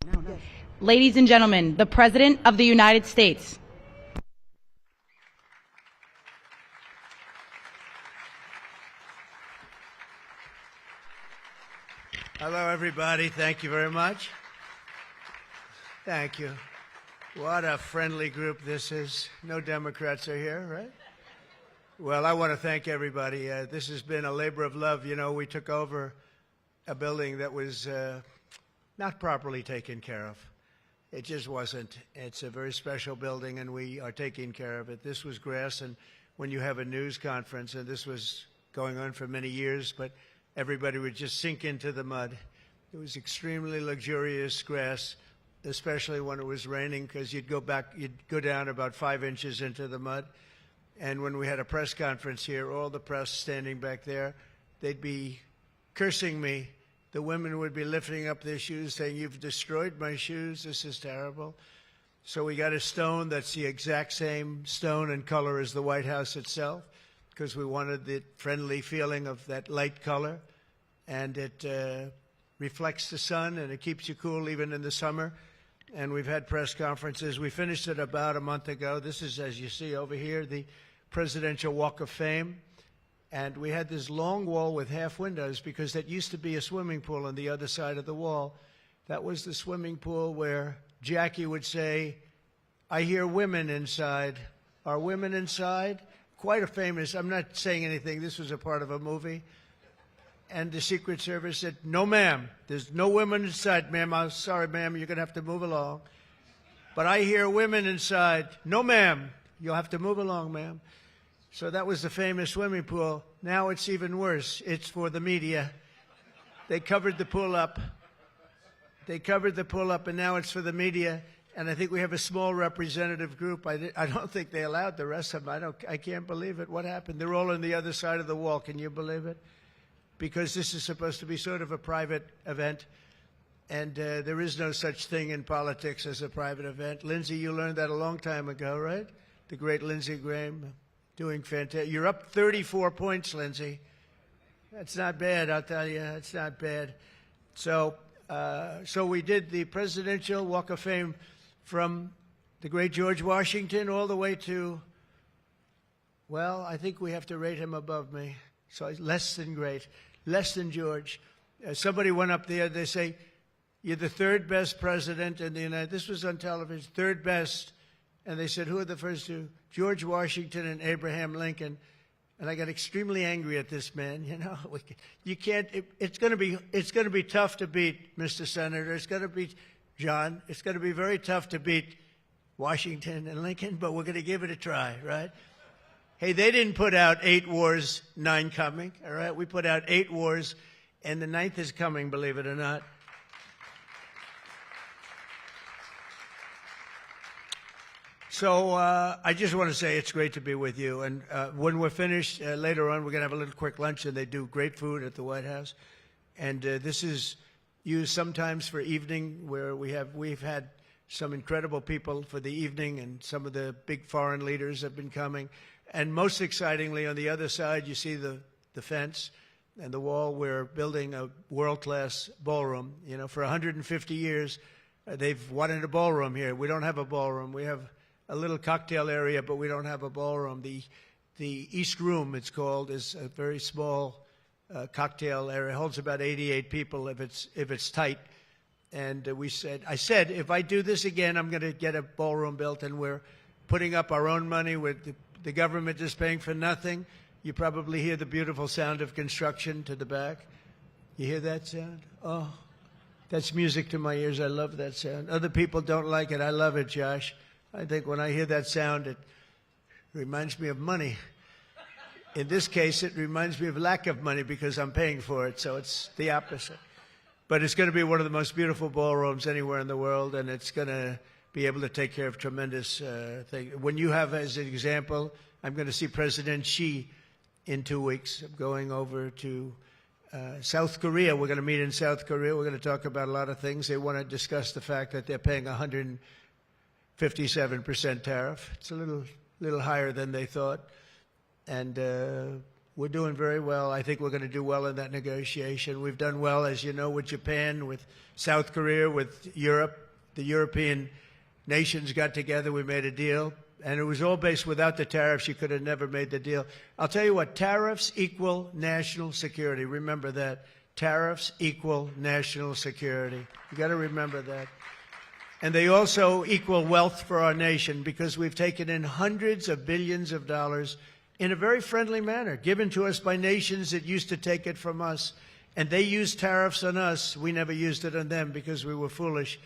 Yes. Ladies and gentlemen, the President of the United States. Hello, everybody. Thank you very much. Thank you. What a friendly group this is. No Democrats are here, right? Well, I want to thank everybody. This has been a labor of love. You know, we took over a building that was not properly taken care of. It just wasn't. It's a very special building, and we are taking care of it. This was grass, and when you have a news conference, and this was going on for many years, but everybody would just sink into the mud. It was extremely luxurious grass, especially when it was raining, because you'd go down about 5 inches into the mud. And when we had a press conference here, all the press standing back there, they'd be cursing me. The women would be lifting up their shoes, saying, "You've destroyed my shoes. This is terrible." So we got a stone that's the exact same stone and color as the White House itself, because we wanted the friendly feeling of that light color. And it reflects the sun, and it keeps you cool even in the summer. And we've had press conferences. We finished it about a month ago. This is, as you see over here, the Presidential Walk of Fame. And we had this long wall with half windows because that used to be a swimming pool on the other side of the wall. That was the swimming pool where Jackie would say, "I hear women inside." Are women inside? Quite a famous, I'm not saying anything, this was a part of a movie. And the Secret Service said, "No, ma'am, there's no women inside, ma'am. I'm sorry, ma'am, you're going to have to move along. But I hear women inside." "No, ma'am, you'll have to move along, ma'am." So that was the famous swimming pool. Now it's even worse. It's for the media. They covered the pool up. And now it's for the media. And I think we have a small representative group. I don't think they allowed the rest of them. I can't believe it. What happened? They're all on the other side of the wall. Can you believe it? Because this is supposed to be sort of a private event. And there is no such thing in politics as a private event. Lindsey, you learned that a long time ago, right? The great Lindsey Graham. Doing fantastic. You're up 34 points, Lindsey. That's not bad, I'll tell you. It's not bad. So we did the Presidential Walk of Fame from the great George Washington all the way to, well, I think we have to rate him above me. So less than great, less than George. Somebody went up there, they say, "You're the third best president in the United States." This was on television, third best. And they said, "Who are the first two?" "George Washington and Abraham Lincoln." And I got extremely angry at this man. You know, you can't. It's going to be tough to beat, Mr. Senator. It's going to be, John. It's going to be very tough to beat Washington and Lincoln, but we're going to give it a try, right? Hey, they didn't put out 8 wars, 9 coming. All right, we put out 8 wars, and the 9th is coming. Believe it or not. So I just want to say it's great to be with you. And when we're finished, later on, we're going to have a little quick lunch, and they do great food at the White House. And this is used sometimes for evening, where we've had some incredible people for the evening, and some of the big foreign leaders have been coming. And most excitingly, on the other side, you see the fence and the wall. We're building a world-class ballroom. You know, for 150 years, they've wanted a ballroom here. We don't have a ballroom. We have a little cocktail area, but we don't have a ballroom. The East Room, it's called, is a very small cocktail area. It holds about 88 people if it's tight. And I said, if I do this again, I'm going to get a ballroom built, and we're putting up our own money. With the government is paying for nothing. You probably hear the beautiful sound of construction to the back. You hear that sound? Oh, that's music to my ears. I love that sound. Other people don't like it. I love it, Josh. I think when I hear that sound, it reminds me of money. In this case, it reminds me of lack of money because I'm paying for it, so it's the opposite. But it's going to be one of the most beautiful ballrooms anywhere in the world, and it's going to be able to take care of tremendous things. When you have, as an example, I'm going to see President Xi in 2 weeks. I'm going over to South Korea. We're going to meet in South Korea. We're going to talk about a lot of things. They want to discuss the fact that they're paying 157% tariff. It's a little higher than they thought. And we're doing very well. I think we're going to do well in that negotiation. We've done well, as you know, with Japan, with South Korea, with Europe. The European nations got together. We made a deal. And it was all based without the tariffs. You could have never made the deal. I'll tell you what, tariffs equal national security. Remember that. Tariffs equal national security. You got to remember that. And they also equal wealth for our nation because we've taken in hundreds of billions of dollars in a very friendly manner, given to us by nations that used to take it from us. And they used tariffs on us. We never used it on them because we were foolish,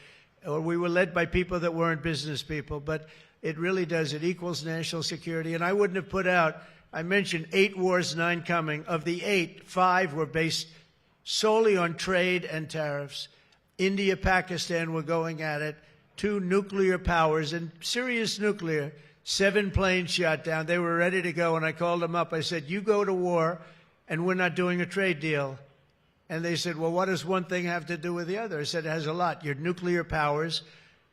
or we were led by people that weren't business people. But it really does. It equals national security. And I wouldn't have put out, I mentioned 8 wars, 9 coming. Of the 8, 5 were based solely on trade and tariffs. India, Pakistan were going at it. 2 nuclear powers, and serious nuclear. 7 planes shot down. They were ready to go, and I called them up. I said, you go to war, and we're not doing a trade deal. And they said, well, what does one thing have to do with the other? I said, it has a lot. You're nuclear powers.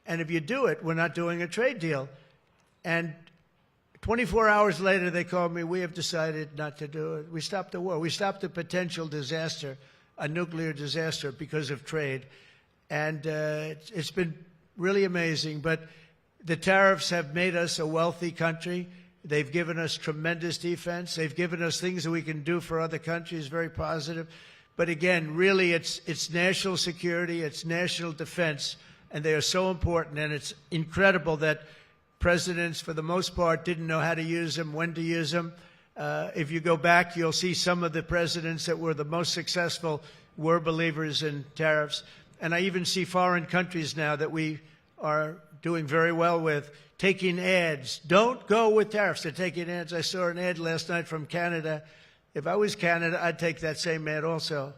And if you do it, we're not doing a trade deal. And 24 hours later, they called me, we have decided not to do it. We stopped the war. We stopped the potential disaster, a nuclear disaster, because of trade. And it's been really amazing. But the tariffs have made us a wealthy country. They've given us tremendous defense. They've given us things that we can do for other countries, very positive. But again, really, it's national security, it's national defense. And they are so important, and it's incredible that presidents, for the most part, didn't know how to use them, when to use them. If you go back, you'll see some of the presidents that were the most successful were believers in tariffs. And I even see foreign countries now that we are doing very well with taking ads. Don't go with tariffs. They're taking ads. I saw an ad last night from Canada. If I was Canada, I'd take that same ad also.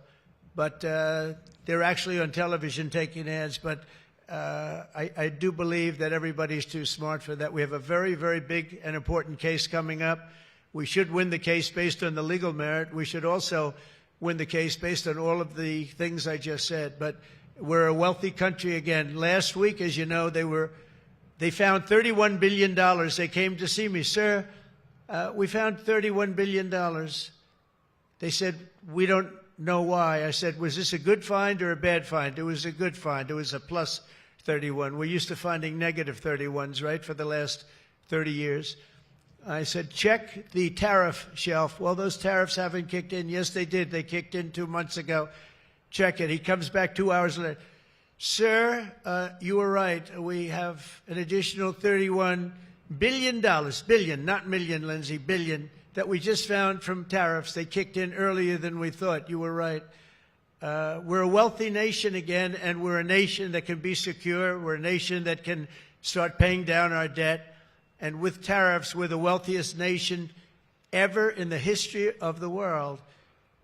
But they're actually on television taking ads. But I do believe that everybody's too smart for that. We have a very, very big and important case coming up. We should win the case based on the legal merit. We should also win the case based on all of the things I just said. But we're a wealthy country again. Last week, as you know, they found $31 billion. They came to see me. Sir, we found $31 billion. They said, we don't know why. I said, was this a good find or a bad find? It was a good find. It was a plus 31. We're used to finding negative 31s, right, for the last 30 years. I said, check the tariff shelf. Well, those tariffs haven't kicked in. Yes, they did. They kicked in 2 months ago. Check it. He comes back 2 hours later. Sir, you were right. We have an additional $31 billion, billion, not million, Lindsay, billion, that we just found from tariffs. They kicked in earlier than we thought. You were right. We're a wealthy nation again, and we're a nation that can be secure. We're a nation that can start paying down our debt. And with tariffs, we're the wealthiest nation ever in the history of the world.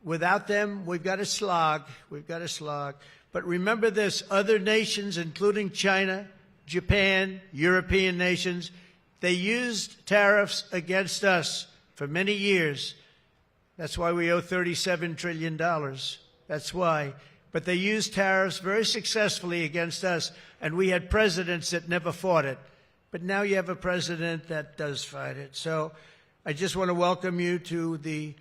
Without them, we've got to slog. We've got to slog. But remember this, other nations, including China, Japan, European nations, they used tariffs against us for many years. That's why we owe $37 trillion. That's why. But they used tariffs very successfully against us, and we had presidents that never fought it. But now you have a president that does fight it. So I just want to welcome you to the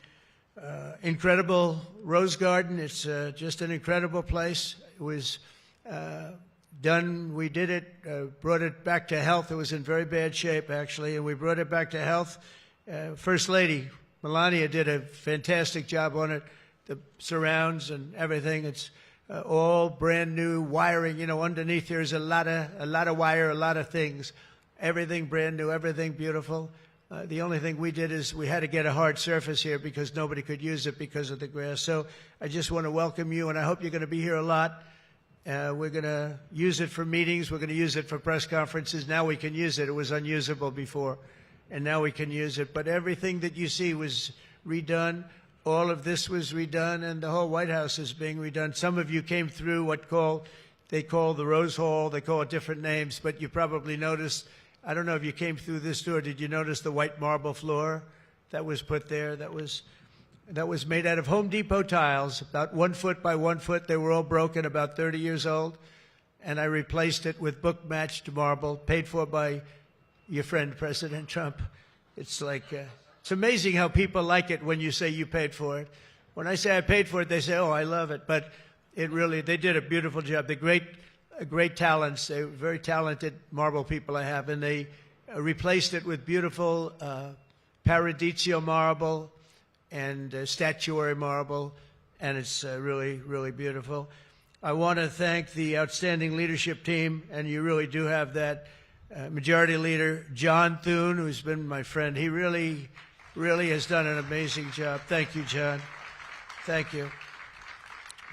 incredible Rose Garden. It's just an incredible place. It was done, we did it, brought it back to health. It was in very bad shape, actually, and we brought it back to health. First Lady Melania did a fantastic job on it. The surrounds and everything, it's all brand new wiring. You know, underneath there's a lot of wire, a lot of things. Everything brand new, everything beautiful. The only thing we did is we had to get a hard surface here because nobody could use it because of the grass. So I just want to welcome you, and I hope you're going to be here a lot. We're going to use it for meetings. We're going to use it for press conferences. Now we can use it. It was unusable before, and now we can use it. But everything that you see was redone. All of this was redone, and the whole White House is being redone. Some of you came through they call the Rose Hall. They call it different names, but you probably noticed, I don't know if you came through this door. Did you notice the white marble floor that was put there? That was made out of Home Depot tiles, about 1 foot by 1 foot. They were all broken, about 30 years old. And I replaced it with book-matched marble, paid for by your friend, President Trump. It's like It's amazing how people like it when you say you paid for it. When I say I paid for it, they say, oh, I love it. But it really, they did a beautiful job. They're great talents. They're very talented marble people I have. And they replaced it with beautiful Paradiso marble and statuary marble. And it's really, really beautiful. I want to thank the outstanding leadership team, and you really do have that. Majority Leader John Thune, who's been my friend. He really, really has done an amazing job. Thank you, John. Thank you.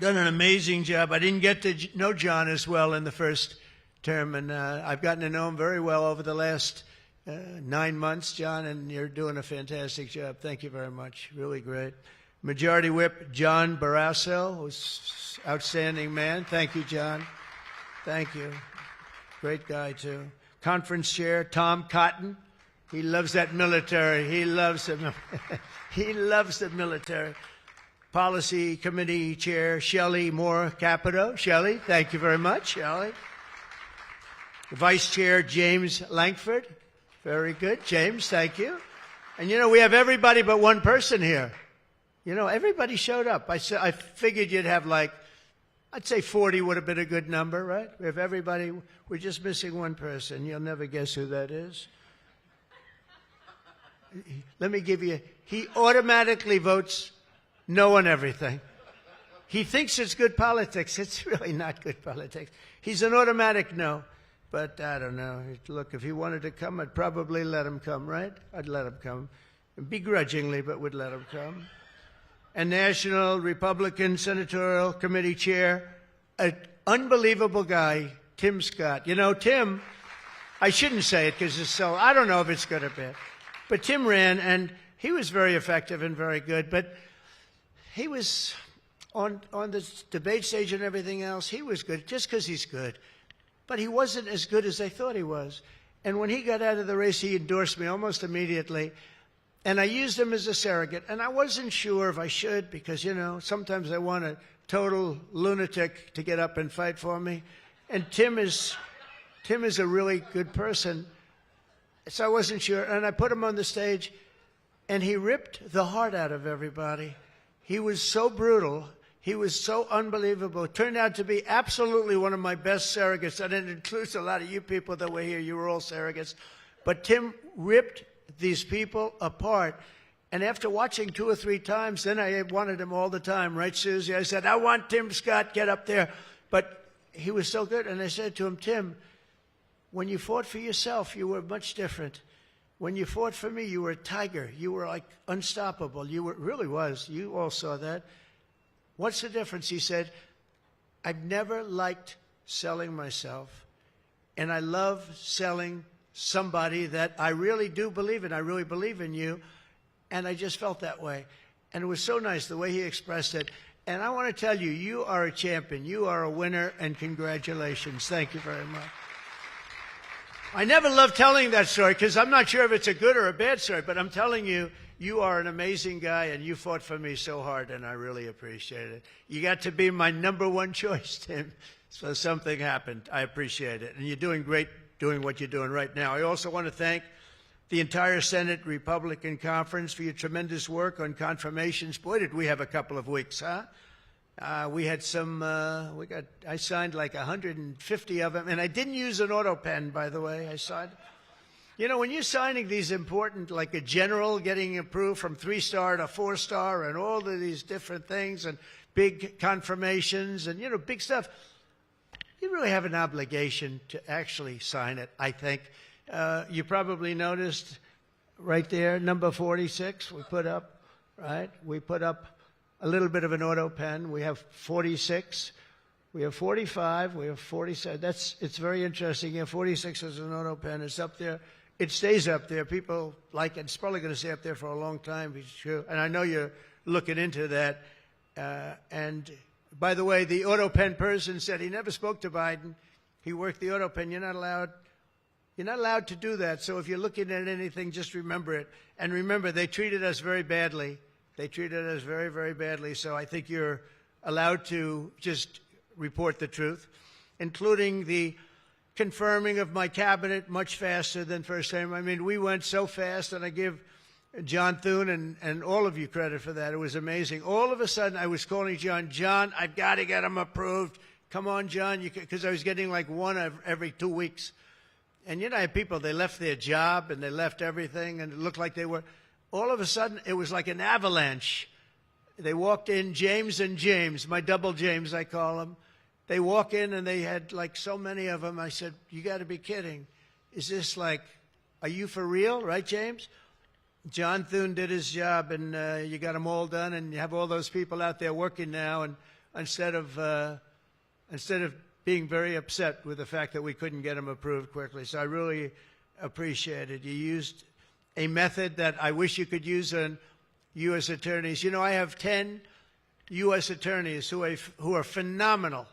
Done an amazing job. I didn't get to know John as well in the first term, and I've gotten to know him very well over the last 9 months, John, and you're doing a fantastic job. Thank you very much. Really great. Majority Whip John Barrasso, who's an outstanding man. Thank you, John. Thank you. Great guy, too. Conference Chair Tom Cotton. He loves that military. He loves the, he loves the military. Policy Committee Chair Shelley Moore Capito. Shelley, thank you very much, Shelley. Vice Chair James Langford. Very good. James, thank you. And you know, we have everybody but one person here. You know, everybody showed up. I figured you'd have like, I'd say 40 would have been a good number, right? We have everybody. We're just missing one person. You'll never guess who that is. Let me give you, he automatically votes no on everything. He thinks it's good politics. It's really not good politics. He's an automatic no. But I don't know. Look, if he wanted to come, I'd probably let him come, right? I'd let him come. Begrudgingly, but would let him come. And National Republican Senatorial Committee Chair, an unbelievable guy, Tim Scott. You know, Tim, I shouldn't say it because it's so, I don't know if it's good or bad. But Tim ran, and he was very effective and very good. But he was on the debate stage and everything else, he was good just because he's good. But he wasn't as good as they thought he was. And when he got out of the race, he endorsed me almost immediately. And I used him as a surrogate. And I wasn't sure if I should because, you know, sometimes I want a total lunatic to get up and fight for me. And Tim is a really good person. So I wasn't sure. And I put him on the stage, and he ripped the heart out of everybody. He was so brutal. He was so unbelievable. It turned out to be absolutely one of my best surrogates. And it includes a lot of you people that were here. You were all surrogates. But Tim ripped these people apart. And after watching 2 or 3 times, then I wanted him all the time. Right, Susie? I said, I want Tim Scott, get up there. But he was so good. And I said to him, Tim, when you fought for yourself, you were much different. When you fought for me, you were a tiger. You were like unstoppable. You were, really was. You all saw that. What's the difference? He said, I've never liked selling myself, and I love selling somebody that I really do believe in. I really believe in you, and I just felt that way. And it was so nice the way he expressed it. And I want to tell you, you are a champion. You are a winner, and congratulations. Thank you very much. I never love telling that story because I'm not sure if it's a good or a bad story, but I'm telling you, you are an amazing guy, and you fought for me so hard, and I really appreciate it. You got to be my #1 choice, Tim, so something happened. I appreciate it, and you're doing great doing what you're doing right now. I also want to thank the entire Senate Republican Conference for your tremendous work on confirmations. Boy, did we have a couple of weeks, huh? We had some, I signed like 150 of them, and I didn't use an auto pen, by the way. I signed. You know, when you're signing these important, like a general getting approved from 3-star to 4-star and all of these different things and big confirmations and, you know, big stuff, you really have an obligation to actually sign it, I think. You probably noticed right there, number 46 we put up, right? We put up a little bit of an auto pen. We have 46. We have 45. We have 47. It's very interesting. Yeah, 46 is an auto pen. It's up there. It stays up there. People like it. It's probably going to stay up there for a long time. It's true. And I know you're looking into that. And by the way, the auto pen person said he never spoke to Biden. He worked the auto pen. You're not allowed to do that. So if you're looking at anything, just remember it. And remember, they treated us very badly. They treated us very, very badly. So I think you're allowed to just report the truth, including the confirming of my cabinet much faster than first time. I mean, we went so fast, and I give John Thune and all of you credit for that. It was amazing. All of a sudden, I was calling John, I've got to get him approved. Come on, John, because I was getting like one every 2 weeks. And you know, I had people, they left their job and they left everything, and it looked like they were. All of a sudden, it was like an avalanche. They walked in, James and James, my double James, I call them. They walk in and they had like so many of them. I said, you got to be kidding. Is this like, are you for real, right, James? John Thune did his job, and you got them all done, and you have all those people out there working now. And instead of being very upset with the fact that we couldn't get them approved quickly, so I really appreciate it. You used a method that I wish you could use on U.S. attorneys. You know, I have 10 U.S. attorneys who are phenomenal,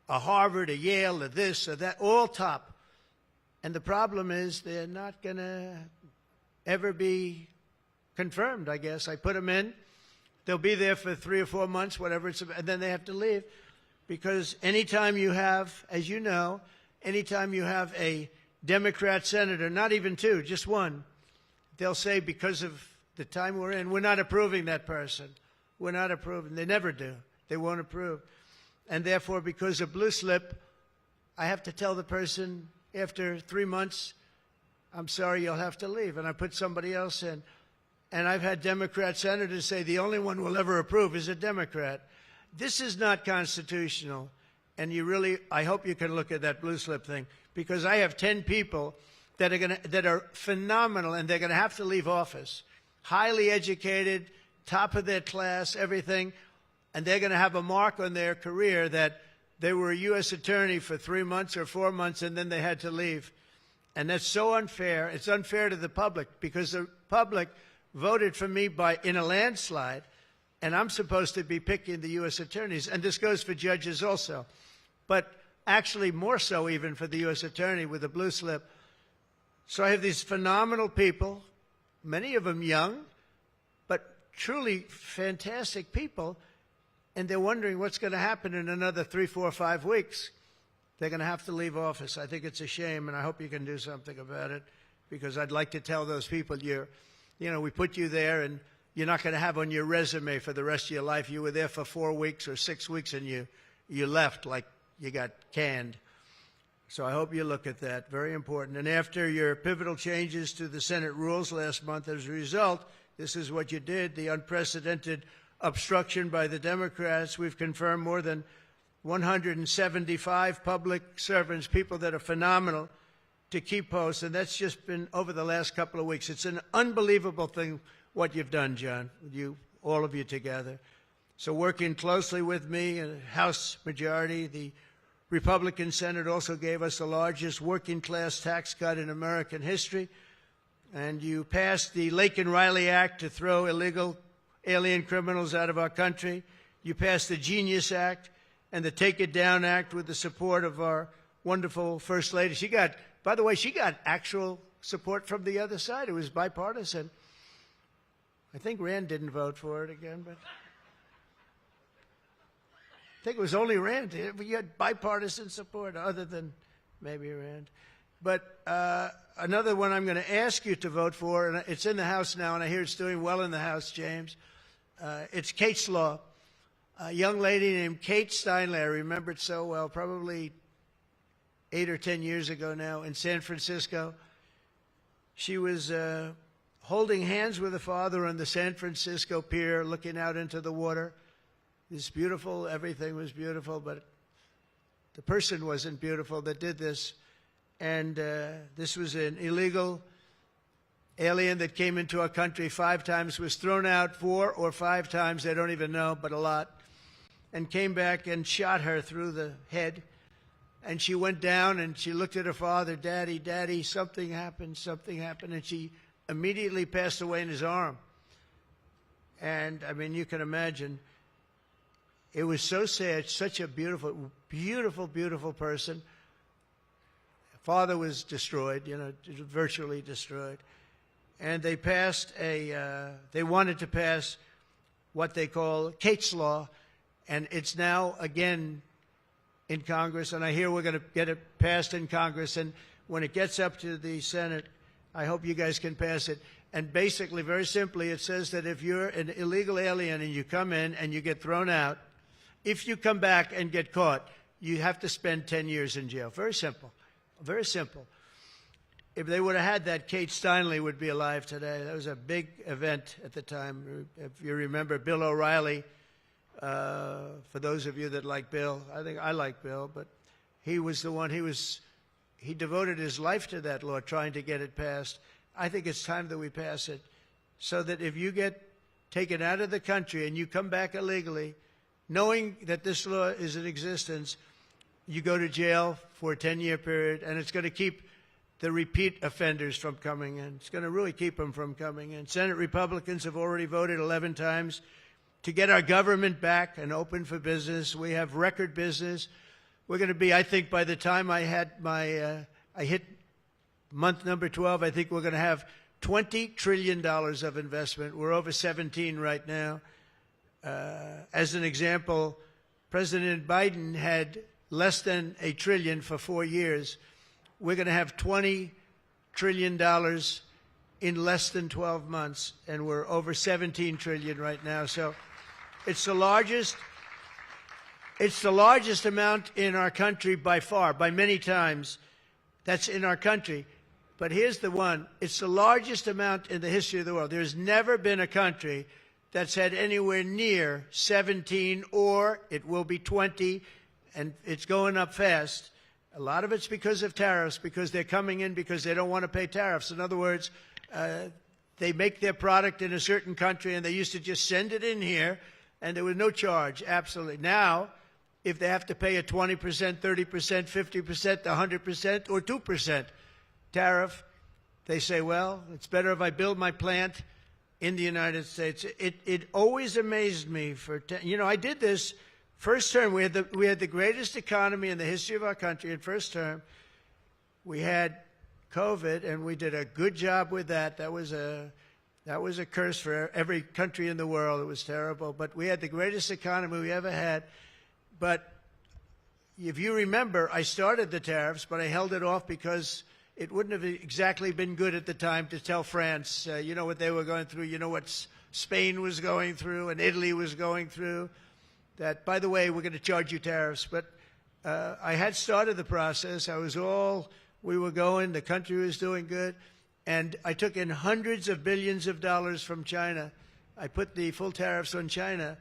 a Harvard, a Yale, a this, a that, all top. And the problem is they're not going to ever be confirmed, I guess. I put them in. They'll be there for 3 or 4 months, whatever it's, and then they have to leave. Because anytime you have, as you know, anytime you have a Democrat senator, not even 2, just 1, they'll say because of the time we're in, we're not approving that person. We're not approving. They never do. They won't approve. And therefore, because of blue slip, I have to tell the person after 3 months, I'm sorry, you'll have to leave. And I put somebody else in. And I've had Democrat senators say the only one we'll ever approve is a Democrat. This is not constitutional. And you really, I hope you can look at that blue slip thing, because I have 10 people that are phenomenal, and they're going to have to leave office. Highly educated, top of their class, everything. And they're going to have a mark on their career that they were a U.S. attorney for 3 months or 4 months, and then they had to leave. And that's so unfair. It's unfair to the public, because the public voted for me in a landslide, and I'm supposed to be picking the U.S. attorneys. And this goes for judges also. But actually more so even for the U.S. attorney with the blue slip. So I have these phenomenal people, many of them young, but truly fantastic people, and they're wondering what's going to happen in another 3, 4, 5 weeks. They're going to have to leave office. I think it's a shame, and I hope you can do something about it, because I'd like to tell those people, you know, we put you there, and you're not going to have on your resume for the rest of your life, you were there for 4 weeks or 6 weeks, and you left like you got canned. So I hope you look at that. Very important. And after your pivotal changes to the Senate rules last month, as a result, this is what you did, the unprecedented obstruction by the Democrats. We've confirmed more than 175 public servants, people that are phenomenal, to keep posts. And that's just been over the last couple of weeks. It's an unbelievable thing what you've done, John, all of you together. So working closely with me, House majority, the Republican Senate also gave us the largest working class tax cut in American history. And you passed the Lake and Riley Act to throw illegal alien criminals out of our country. You passed the Genius Act and the Take It Down Act with the support of our wonderful First Lady. By the way, she got actual support from the other side. It was bipartisan. I think Rand didn't vote for it again, but I think it was only Rand. You had bipartisan support other than maybe Rand. But another one I'm going to ask you to vote for, and it's in the House now, and I hear it's doing well in the House, James. It's Kate's Law. A young lady named Kate Steinle, I remember it so well, probably 8 or 10 years ago now in San Francisco. She was holding hands with her father on the San Francisco pier, looking out into the water. It's beautiful. Everything was beautiful, but the person wasn't beautiful that did this. And this was an illegal alien that came into our country 5 times, was thrown out 4 or 5 times, they don't even know, but a lot, and came back and shot her through the head. And she went down and she looked at her father, Daddy, Daddy, something happened, and she immediately passed away in his arm. And, I mean, you can imagine, it was so sad, such a beautiful, beautiful, beautiful person. Father was destroyed, virtually destroyed. And they they wanted to pass what they call Kate's Law, and it's now again in Congress, and I hear we're going to get it passed in Congress, and when it gets up to the Senate, I hope you guys can pass it. And basically, very simply, it says that if you're an illegal alien and you come in and you get thrown out, if you come back and get caught, you have to spend 10 years in jail. Very simple. Very simple. If they would have had that, Kate Steinle would be alive today. That was a big event at the time. If you remember Bill O'Reilly, for those of you that like Bill, I think I like Bill, but he was the one, he devoted his life to that law, trying to get it passed. I think it's time that we pass it so that if you get taken out of the country and you come back illegally, knowing that this law is in existence, you go to jail for a 10-year period, and it's going to keep the repeat offenders from coming in. It's going to really keep them from coming in. Senate Republicans have already voted 11 times to get our government back and open for business. We have record business. We're going to be, I think, by the time I hit month number 12, I think we're going to have $20 trillion of investment. We're over 17 right now. As an example, President Biden had less than $1 trillion for 4 years. We're going to have $20 trillion in less than 12 months, and we're over 17 trillion right now. So it's the largest amount in our country by far, by many times. That's in our country. But here's the one. It's the largest amount in the history of the world. There's never been a country that's had anywhere near 17, or it will be 20, and it's going up fast. A lot of it's because of tariffs, because they're coming in because they don't want to pay tariffs. In other words, they make their product in a certain country, and they used to just send it in here, and there was no charge, absolutely. Now, if they have to pay a 20%, 30%, 50%, 100%, or 2% tariff, they say, well, it's better if I build my plant in the United States. It always amazed me. I did this first term. We had the greatest economy in the history of our country in first term. We had COVID, and we did a good job with that. That was a curse for every country in the world. It was terrible. But we had the greatest economy we ever had. But if you remember, I started the tariffs, but I held it off because it wouldn't have exactly been good at the time to tell France, you know what they were going through, you know what Spain was going through and Italy was going through, that, by the way, we're going to charge you tariffs. But I had started the process. We were going, the country was doing good, and I took in hundreds of billions of dollars from China. I put the full tariffs on China.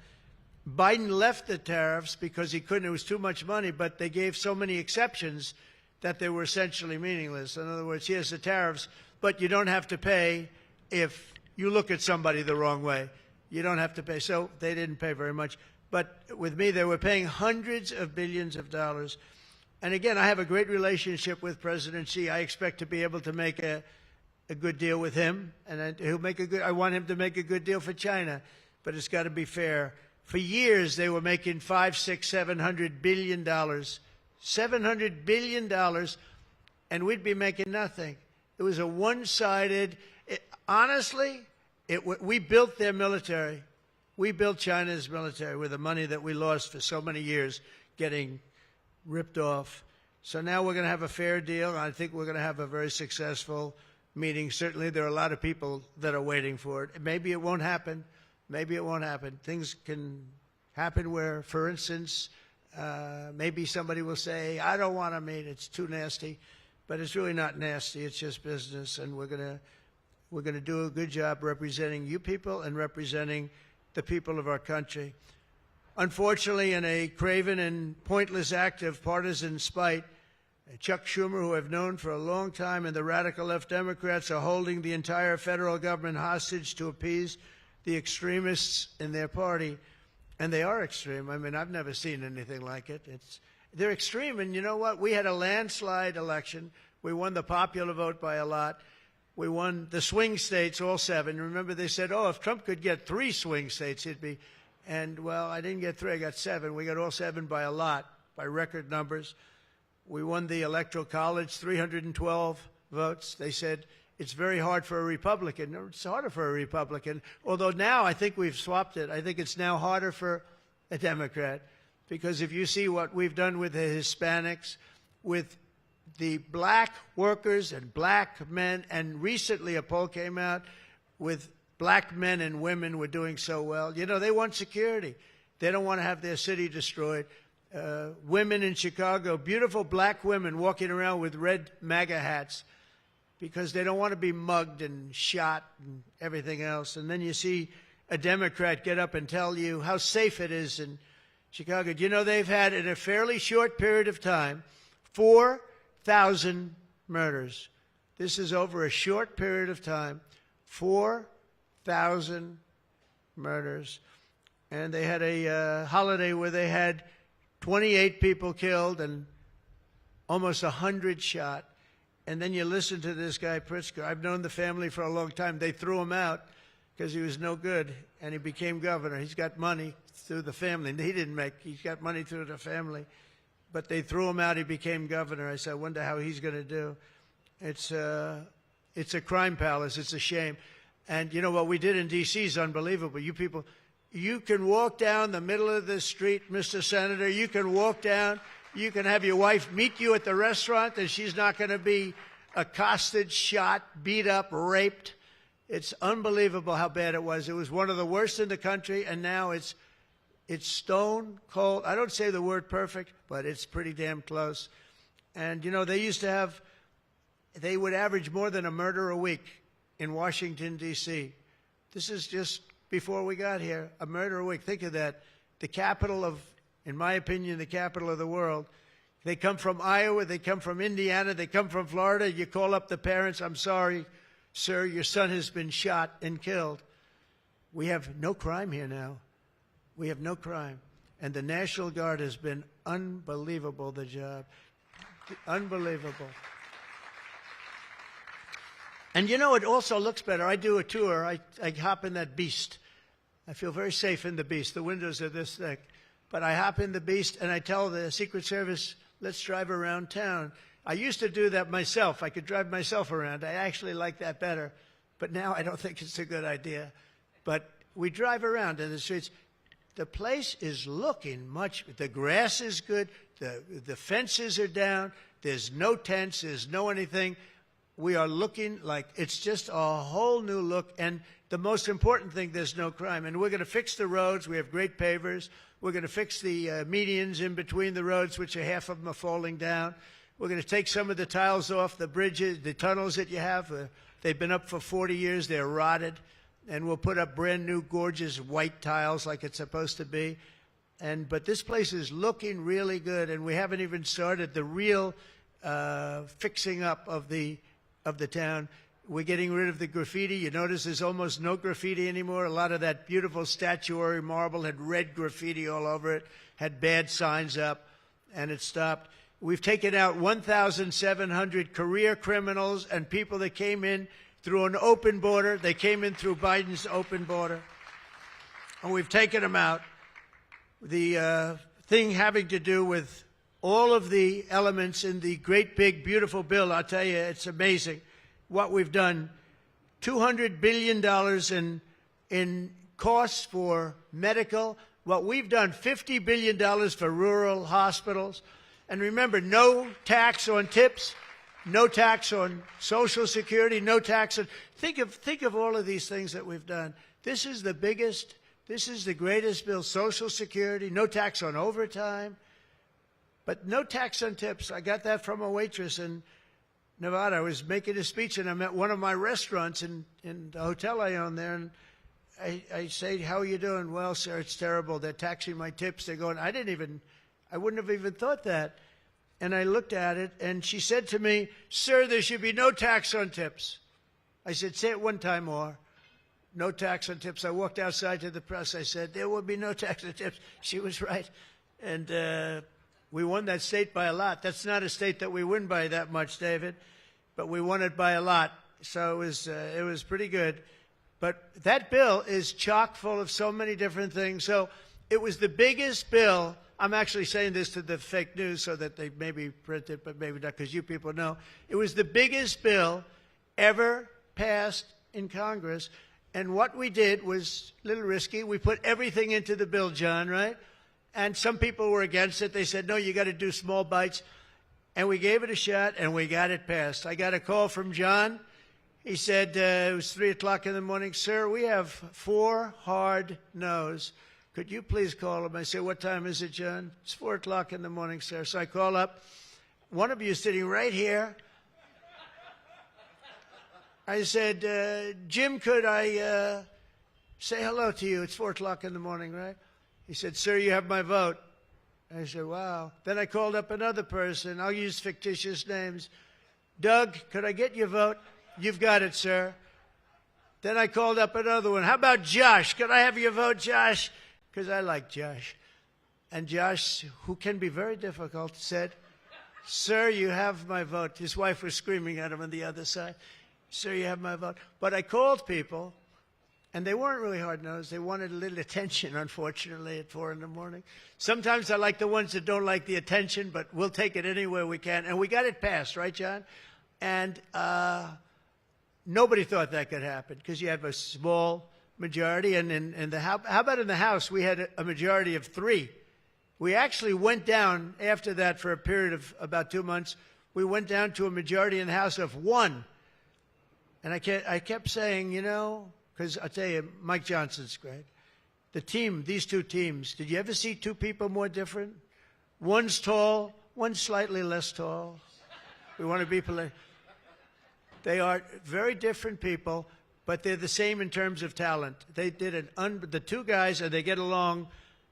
Biden left the tariffs because he couldn't. It was too much money, but they gave so many exceptions that they were essentially meaningless. In other words, here's the tariffs, but you don't have to pay if you look at somebody the wrong way. You don't have to pay. So they didn't pay very much. But with me, they were paying hundreds of billions of dollars. And again, I have a great relationship with President Xi. I expect to be able to make a good deal with him, and I want him to make a good deal for China, but it's got to be fair. For years, they were making $500, $600, $700 billion. $700 billion, and we'd be making nothing. It was a one-sided, honestly, we built their military. We built China's military with the money that we lost for so many years getting ripped off. So now we're going to have a fair deal, and I think we're going to have a very successful meeting. Certainly there are a lot of people that are waiting for it. Maybe it won't happen. Maybe it won't happen. Things can happen where, for instance, maybe somebody will say, I don't want to meet, it's too nasty. But it's really not nasty, it's just business, and we're going to do a good job representing you people and representing the people of our country. Unfortunately, in a craven and pointless act of partisan spite, Chuck Schumer, who I've known for a long time, and the radical left Democrats are holding the entire federal government hostage to appease the extremists in their party. And they are extreme. I mean, I've never seen anything like it. They're extreme, and you know what? We had a landslide election. We won the popular vote by a lot. We won the swing states, all 7. Remember, they said, oh, if Trump could get 3 swing states, he'd be. And, well, I didn't get 3. I got 7. We got all 7 by a lot, by record numbers. We won the Electoral College, 312 votes. They said, it's very hard for a Republican. No, it's harder for a Republican. Although now I think we've swapped it. I think it's now harder for a Democrat. Because if you see what we've done with the Hispanics, with the black workers and black men, and recently a poll came out with black men and women were doing so well. You know, they want security. They don't want to have their city destroyed. Women in Chicago, beautiful black women walking around with red MAGA hats because they don't want to be mugged and shot and everything else. And then you see a Democrat get up and tell you how safe it is in Chicago. Do you know they've had, in a fairly short period of time, 4,000 murders? This is over a short period of time, 4,000 murders. And they had a holiday where they had 28 people killed and almost 100 shot. And then you listen to this guy, Pritzker. I've known the family for a long time. They threw him out because he was no good, and he became governor. He's got money through the family. He's got money through the family. But they threw him out. He became governor. I said, I wonder how he's going to do. It's a crime palace. It's a shame. And you know what we did in D.C. is unbelievable. You people, you can walk down the middle of the street, Mr. Senator. You can walk down. You can have your wife meet you at the restaurant, and she's not going to be accosted, shot, beat up, raped. It's unbelievable how bad it was. It was one of the worst in the country, and now it's stone cold. I don't say the word perfect, but it's pretty damn close. And, you know, they would average more than a murder a week in Washington, D.C. This is just before we got here, a murder a week. Think of that. The capital of, in my opinion, the capital of the world. They come from Iowa, they come from Indiana, they come from Florida. You call up the parents, I'm sorry, sir, your son has been shot and killed. We have no crime here now. We have no crime. And the National Guard has been unbelievable, the job. Unbelievable. And you know, it also looks better. I do a tour. I hop in that beast. I feel very safe in the beast. The windows are this thick. But I hop in the beast, and I tell the Secret Service, let's drive around town. I used to do that myself. I could drive myself around. I actually like that better. But now I don't think it's a good idea. But we drive around in the streets. The place is looking much, the grass is good, the fences are down, there's no tents, there's no anything. We are looking like it's just a whole new look. And the most important thing, there's no crime. And we're going to fix the roads. We have great pavers. We're going to fix the medians in between the roads, which are half of them are falling down. We're going to take some of the tiles off the bridges, the tunnels that you have. They've been up for 40 years. They're rotted. And we'll put up brand new, gorgeous white tiles like it's supposed to be. But this place is looking really good, and we haven't even started the real fixing up of the town. We're getting rid of the graffiti. You notice there's almost no graffiti anymore. A lot of that beautiful statuary marble had red graffiti all over it, had bad signs up, and it stopped. We've taken out 1,700 career criminals and people that came in through an open border. They came in through Biden's open border, and we've taken them out. The thing having to do with all of the elements in the great, big, beautiful bill, I'll tell you, it's amazing what we've done. $200 billion in costs for medical. What we've done, $50 billion for rural hospitals. And remember, no tax on tips, no tax on Social Security, no tax on... Think of all of these things that we've done. This is the biggest, this is the greatest bill. Social Security, no tax on overtime, but no tax on tips. I got that from a waitress in Nevada. I was making a speech, and I'm at one of my restaurants in the hotel I own there, and I say, how are you doing? Well, sir, it's terrible. They're taxing my tips. They're going, I wouldn't have even thought that. And I looked at it, and she said to me, sir, there should be no tax on tips. I said, say it one time more. No tax on tips. I walked outside to the press. I said, there will be no tax on tips. She was right. And we won that state by a lot. That's not a state that we win by that much, David, but we won it by a lot. So it was pretty good. But that bill is chock full of so many different things. So it was the biggest bill. I'm actually saying this to the fake news so that they maybe print it, but maybe not, because you people know. It was the biggest bill ever passed in Congress. And what we did was a little risky. We put everything into the bill, John, right? And some people were against it. They said, no, you got to do small bites. and we gave it a shot, and we got it passed. I got a call from John. He said, it was 3 o'clock in the morning. Sir, we have 4 hard no's. Could you please call him? I said, what time is it, John? It's 4 o'clock in the morning, sir. So I call up. One of you is sitting right here. I said, Jim, could I say hello to you? It's 4 o'clock in the morning, right? He said, sir, you have my vote. I said, wow. Then I called up another person. I'll use fictitious names. Doug, could I get your vote? You've got it, sir. Then I called up another one. How about Josh? Could I have your vote, Josh? Because I like Josh. And Josh, who can be very difficult, said, sir, you have my vote. His wife was screaming at him on the other side. Sir, you have my vote. But I called people, and they weren't really hard-nosed. They wanted a little attention, unfortunately, at 4 in the morning. Sometimes I like the ones that don't like the attention, but we'll take it anywhere we can. And we got it passed, right, John? And nobody thought that could happen because you have a small majority. And in the how about in the House, we had a majority of 3. We actually went down after that for a period of about 2 months. We went down to a majority in the House of 1. And I kept saying, you know, because I'll tell you, Mike Johnson's great. The team, these 2 teams, did you ever see 2 people more different? One's tall, one's slightly less tall. We want to be polite. They are very different people, but they're the same in terms of talent. They did the 2 guys, and they get along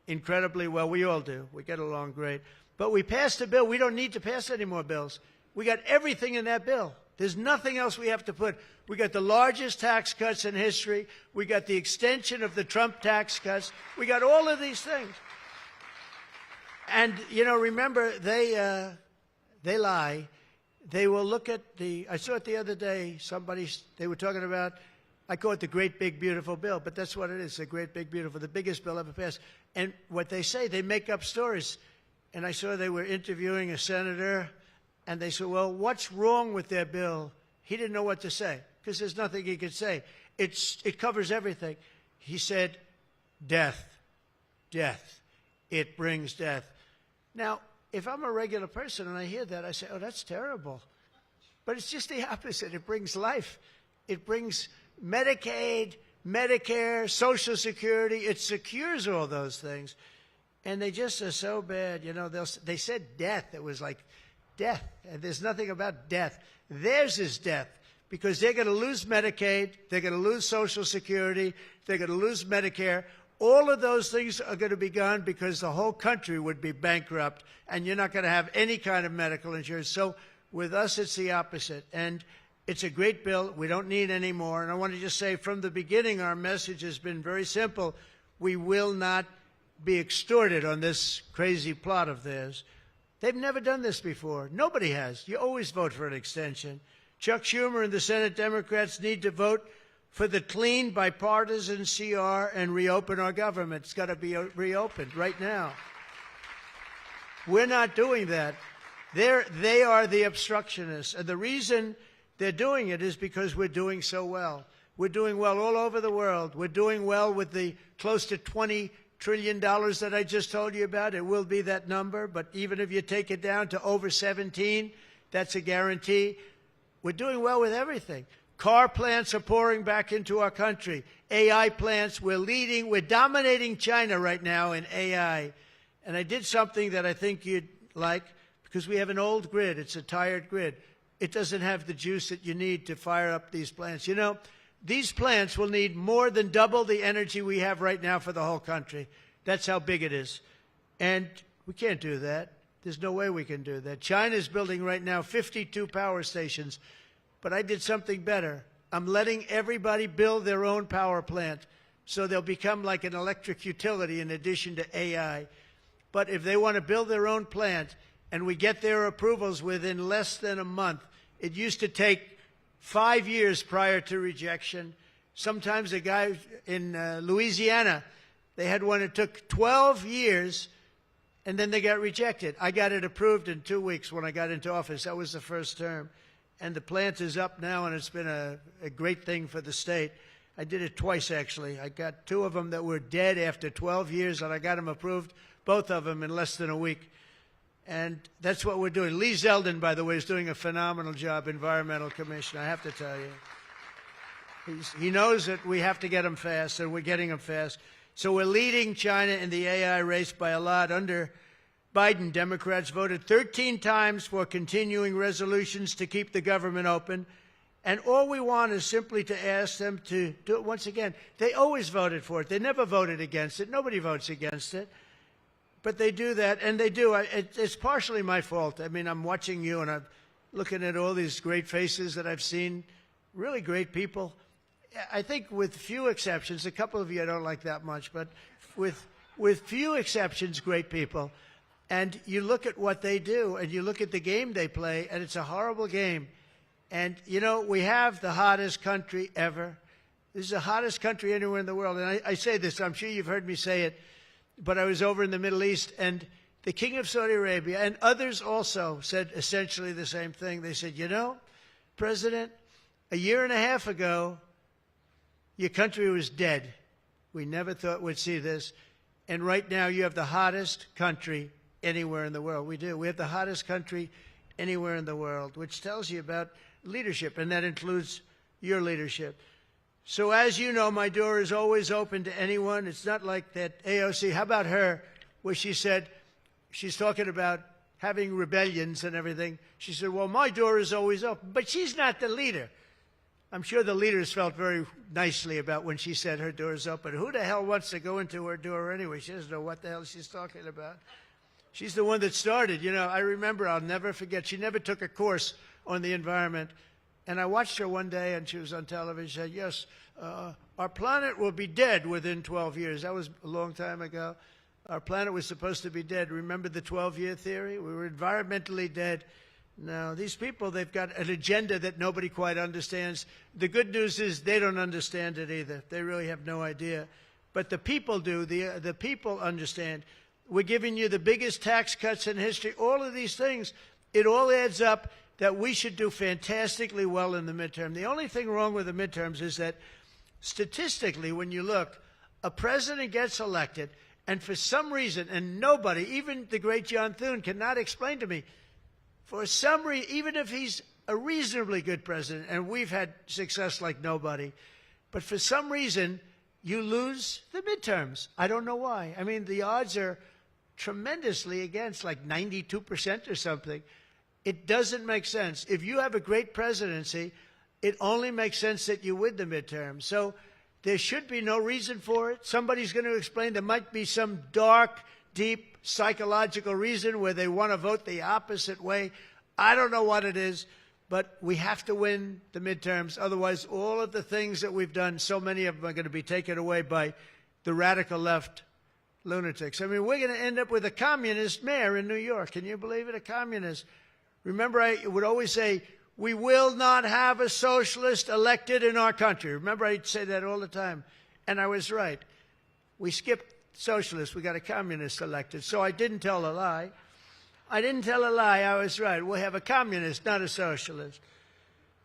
incredibly well. We all do. We get along great. But we passed a bill. We don't need to pass any more bills. We got everything in that bill. There's nothing else we have to put. We got the largest tax cuts in history. We got the extension of the Trump tax cuts. We got all of these things. And, you know, remember, they lie. They will look at I saw it the other day, they were talking about, I call it the great big beautiful bill, but that's what it is, the great big beautiful, the biggest bill ever passed. And what they say, they make up stories. And I saw they were interviewing a senator, and they said, well, what's wrong with their bill? He didn't know what to say, because there's nothing he could say. It covers everything. He said, death. It brings death. Now, if I'm a regular person and I hear that, I say, oh, that's terrible. But it's just the opposite. It brings life. It brings Medicaid, Medicare, Social Security. It secures all those things. And they just are so bad. You know, they said death. It was like death. And there's nothing about death. Theirs is death because they're going to lose Medicaid. They're going to lose Social Security. They're going to lose Medicare. All of those things are going to be gone because the whole country would be bankrupt, and you're not going to have any kind of medical insurance. So with us, it's the opposite. And it's a great bill. We don't need any more. And I want to just say from the beginning, our message has been very simple. We will not be extorted on this crazy plot of theirs. They've never done this before. Nobody has. You always vote for an extension. Chuck Schumer and the Senate Democrats need to vote for the clean, bipartisan CR and reopen our government. It's got to be reopened right now. We're not doing that. They are the obstructionists. And the reason they're doing it is because we're doing so well. We're doing well all over the world. We're doing well with the close to $20 trillion that I just told you about. It will be that number. But even if you take it down to over 17, that's a guarantee. We're doing well with everything. Car plants are pouring back into our country. AI plants, we're leading. We're dominating China right now in AI. And I did something that I think you'd like because we have an old grid. It's a tired grid. It doesn't have the juice that you need to fire up these plants. You know, these plants will need more than double the energy we have right now for the whole country. That's how big it is. And we can't do that. There's no way we can do that. China is building right now 52 power stations. But I did something better. I'm letting everybody build their own power plant so they'll become like an electric utility in addition to AI. But if they want to build their own plant and we get their approvals within less than a month, it used to take 5 years prior to rejection. Sometimes a guy in Louisiana, they had one that took 12 years and then they got rejected. I got it approved in 2 weeks when I got into office. That was the first term. And the plant is up now, and it's been a great thing for the state. I did it twice, actually. I got 2 of them that were dead after 12 years, and I got them approved, both of them in less than a week. And that's what we're doing. Lee Zeldin, by the way, is doing a phenomenal job, Environmental Commissioner, I have to tell you. He knows that we have to get him fast, and we're getting him fast. So we're leading China in the AI race by a lot. Under Biden, Democrats voted 13 times for continuing resolutions to keep the government open. And all we want is simply to ask them to do it once again. They always voted for it. They never voted against it. Nobody votes against it. But they do that, and they do. It's partially my fault. I mean, I'm watching you, and I'm looking at all these great faces that I've seen, really great people. I think with few exceptions, a couple of you I don't like that much, but with few exceptions, great people. And you look at what they do, and you look at the game they play, and it's a horrible game. And, you know, we have the hottest country ever. This is the hottest country anywhere in the world. And I say this, I'm sure you've heard me say it, but I was over in the Middle East, and the King of Saudi Arabia and others also said essentially the same thing. They said, you know, President, a year and a half ago, your country was dead. We never thought we'd see this. And right now, you have the hottest country anywhere in the world. We do. We have the hottest country anywhere in the world, which tells you about leadership, and that includes your leadership. So as you know, my door is always open to anyone. It's not like that AOC. How about her, where she said, she's talking about having rebellions and everything. She said, well, my door is always open. But she's not the leader. I'm sure the leaders felt very nicely about when she said her door is open. Who the hell wants to go into her door anyway? She doesn't know what the hell she's talking about. She's the one that started. You know, I remember, I'll never forget, she never took a course on the environment. And I watched her one day, and she was on television. She said, yes, our planet will be dead within 12 years. That was a long time ago. Our planet was supposed to be dead. Remember the 12-year theory? We were environmentally dead. Now, these people, they've got an agenda that nobody quite understands. The good news is they don't understand it either. They really have no idea. But the people do. The people understand. We're giving you the biggest tax cuts in history. All of these things, it all adds up that we should do fantastically well in the midterm. The only thing wrong with the midterms is that statistically, when you look, a president gets elected, and for some reason, and nobody, even the great John Thune, cannot explain to me, for some reason, even if he's a reasonably good president, and we've had success like nobody, but for some reason, you lose the midterms. I don't know why. I mean, the odds are tremendously against, like 92% or something. It doesn't make sense. If you have a great presidency, it only makes sense that you win the midterm. So there should be no reason for it. Somebody's going to explain there might be some dark, deep psychological reason where they want to vote the opposite way. I don't know what it is, but we have to win the midterms. Otherwise, all of the things that we've done, so many of them are going to be taken away by the radical left lunatics. I mean, we're going to end up with a communist mayor in New York. Can you believe it? A communist. Remember, I would always say, we will not have a socialist elected in our country. Remember, I'd say that all the time. And I was right. We skipped socialists. We got a communist elected. So I didn't tell a lie. I didn't tell a lie. I was right. We'll have a communist, not a socialist.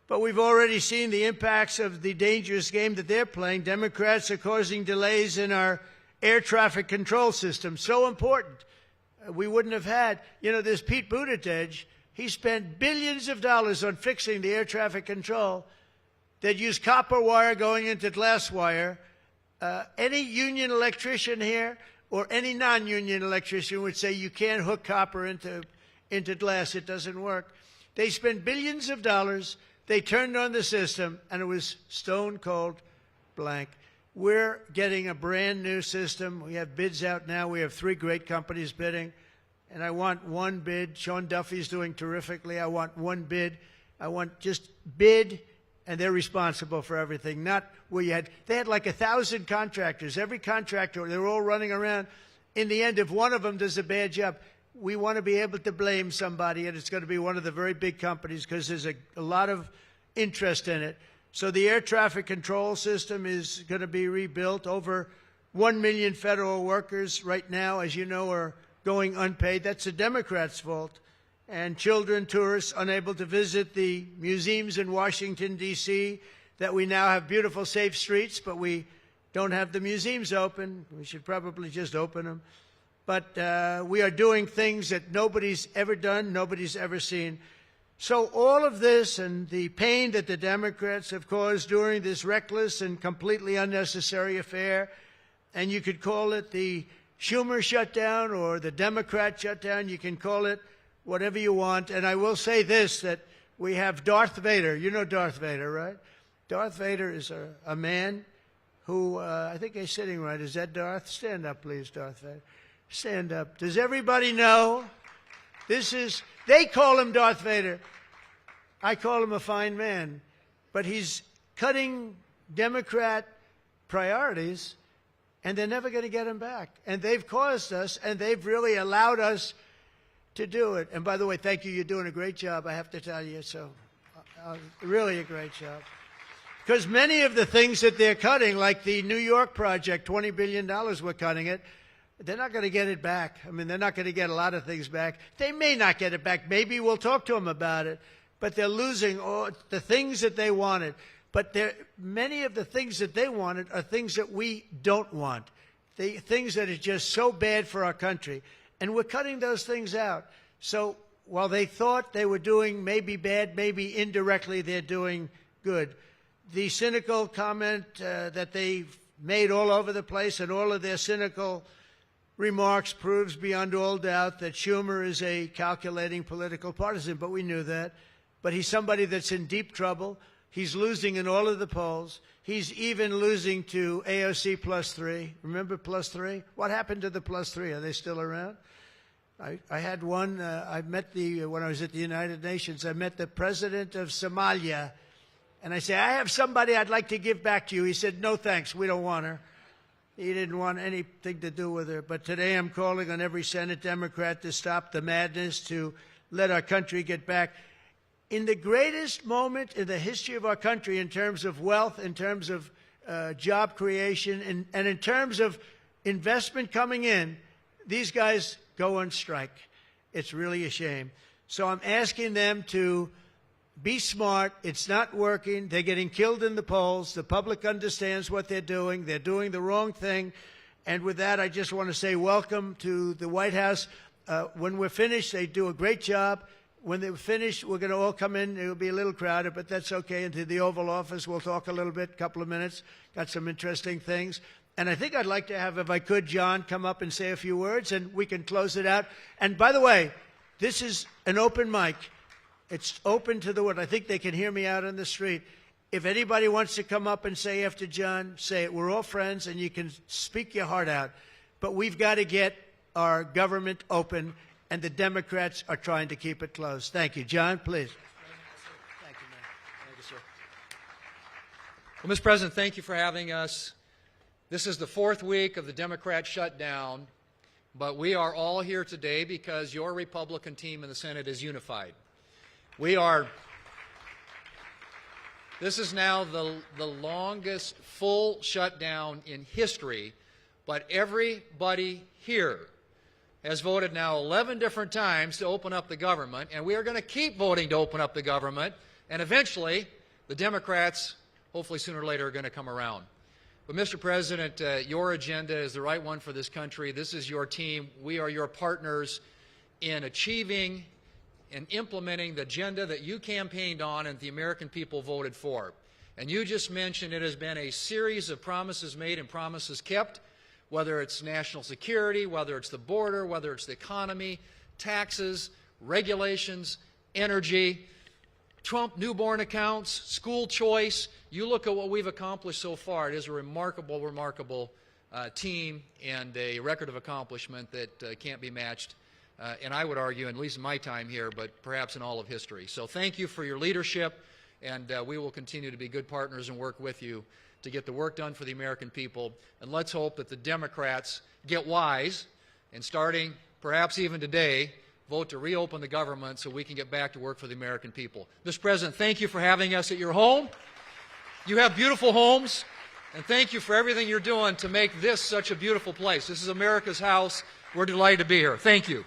But we've already seen the impacts of the dangerous game that they're playing. Democrats are causing delays in our air traffic control system. So important. We wouldn't have had, you know, there's Pete Buttigieg. He spent billions of dollars on fixing the air traffic control that used copper wire going into glass wire. Any union electrician here or any non-union electrician would say you can't hook copper into glass. It doesn't work. They spent billions of dollars. They turned on the system, and it was stone cold blank. We're getting a brand new system. We have bids out now. We have 3 great companies bidding. And I want one bid. Sean Duffy's doing terrifically. I want one bid. I want just bid, and they're responsible for everything. Not where they had like 1,000 contractors. Every contractor, they're all running around. In the end, if one of them does a bad job, we want to be able to blame somebody, and it's going to be one of the very big companies because there's a lot of interest in it. So the air traffic control system is going to be rebuilt. Over 1 million federal workers right now, as you know, are going unpaid. That's the Democrats' fault. And children, tourists, unable to visit the museums in Washington, D.C., that we now have beautiful, safe streets, but we don't have the museums open. We should probably just open them. but we are doing things that nobody's ever done, nobody's ever seen. So all of this and the pain that the Democrats have caused during this reckless and completely unnecessary affair, and you could call it the Schumer shutdown or the Democrat shutdown, you can call it whatever you want. And I will say this, that we have Darth Vader. You know Darth Vader, right? Darth Vader is a man who, I think he's sitting right. Is that Darth? Stand up, please, Darth Vader. Stand up. Does everybody know? They call him Darth Vader. I call him a fine man. But he's cutting Democrat priorities, and they're never going to get him back. And they've caused us, and they've really allowed us to do it. And by the way, thank you. You're doing a great job, I have to tell you. So really a great job. Because many of the things that they're cutting, like the New York project, $20 billion we're cutting it, they're not going to get it back. I mean, they're not going to get a lot of things back. They may not get it back. Maybe we'll talk to them about it. But they're losing all the things that they wanted. But many of the things that they wanted are things that we don't want, things that are just so bad for our country. And we're cutting those things out. So while they thought they were doing maybe bad, maybe indirectly they're doing good. The cynical comment that they've made all over the place, and all of their cynical remarks proves beyond all doubt that Schumer is a calculating political partisan. But we knew that. But he's somebody that's in deep trouble. He's losing in all of the polls. He's even losing to AOC +3. Remember +3? What happened to the +3? Are they still around? I had one. I met when I was at the United Nations, I met the president of Somalia. And I said, I have somebody I'd like to give back to you. He said, no, thanks. We don't want her. He didn't want anything to do with her. But today I'm calling on every Senate Democrat to stop the madness, to let our country get back. In the greatest moment in the history of our country in terms of wealth, in terms of job creation, and in terms of investment coming in, these guys go on strike. It's really a shame. So I'm asking them to be smart. It's not working. They're getting killed in the polls. The public understands what they're doing. They're doing the wrong thing. And with that, I just want to say welcome to the White House. When we're finished, they do a great job. When they're finished, we're going to all come in. It will be a little crowded, but that's okay. Into the Oval Office, we'll talk a little bit, a couple of minutes. Got some interesting things. And I think I'd like to have, if I could, John come up and say a few words, and we can close it out. And by the way, this is an open mic. It's open to the world. I think they can hear me out on the street. If anybody wants to come up and say after John, say it. We're all friends, and you can speak your heart out. But we've got to get our government open, and the Democrats are trying to keep it closed. Thank you. John, please. Thank you, man. Thank you, sir. Well, Mr. President, thank you for having us. This is the 4th week of the Democrat shutdown, but we are all here today because your Republican team in the Senate is unified. This is now the longest full shutdown in history, but everybody here has voted now 11 different times to open up the government, and we are going to keep voting to open up the government, and eventually the Democrats, hopefully sooner or later, are going to come around. But, Mr. President, your agenda is the right one for this country. This is your team. We are your partners in achieving and implementing the agenda that you campaigned on and the American people voted for. And you just mentioned it has been a series of promises made and promises kept, whether it's national security, whether it's the border, whether it's the economy, taxes, regulations, energy, Trump newborn accounts, school choice. You look at what we've accomplished so far. It is a remarkable, remarkable team and a record of accomplishment that can't be matched. And I would argue, at least in my time here, but perhaps in all of history. So thank you for your leadership, and we will continue to be good partners and work with you to get the work done for the American people. And let's hope that the Democrats get wise and, starting perhaps even today, vote to reopen the government so we can get back to work for the American people. Mr. President, thank you for having us at your home. You have beautiful homes, and thank you for everything you're doing to make this such a beautiful place. This is America's house. We're delighted to be here. Thank you.